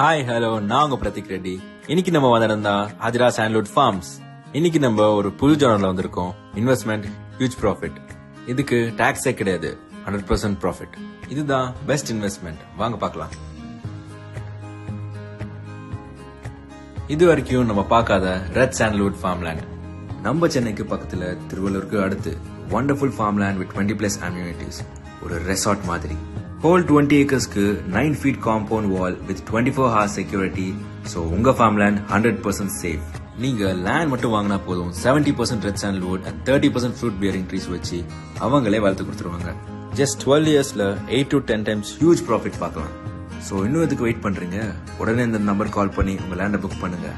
Hi hello நான் உங்க பிரதீக் ரெட்டி. இன்னைக்கு நம்ம வந்திருந்தா ஹஜ்ரா சாண்ட்வுட் ஃபார்ம்ஸ். இன்னைக்கு நம்ம ஒரு புது ஜோனர்ல வந்திருக்கோம். Investment huge profit. இதுக்கு டாக்ஸே கிடையாது, 100% ப்ராஃபிட். இதுதான் பெஸ்ட் இன்வெஸ்ட்மெண்ட். வாங்க பார்க்கலாம். இது வரைக்கும் நம்ம பார்க்காத ரெட் சாண்ட்வுட் ஃபார்ம்லேண்ட். நம்ம சென்னைக்கு பக்கத்துல திருவள்ளூருக்கு அடுத்து வண்டர்ஃபுல் ஃபார்ம்லேண்ட் வித் 20+ அம்யூனிட்டிஸ். ஒரு ரெசார்ட் மாதிரி. ஹோல் 20 ஏக்கர்ஸ்க்கு 9 feet compound wall with 24 hours security. So உங்க ஃபார்ம்லேண்ட் 100% சேஃப். நீங்க லேண்ட் மட்டும் வாங்கினா போதும். 70% red sandalwood and 30% fruit bearing trees வச்சு அவங்களே வளர்த்து கொடுத்துருவாங்க. ஜஸ்ட் 12 yearsல 8 to 10 times ஹியூஜ் ப்ராஃபிட் பார்க்கலாம். ஸோ இன்னும் எதுக்கு வெயிட் பண்றீங்க? உடனே இந்த நம்பர் கால் பண்ணி உங்க லேண்டை புக் பண்ணுங்க.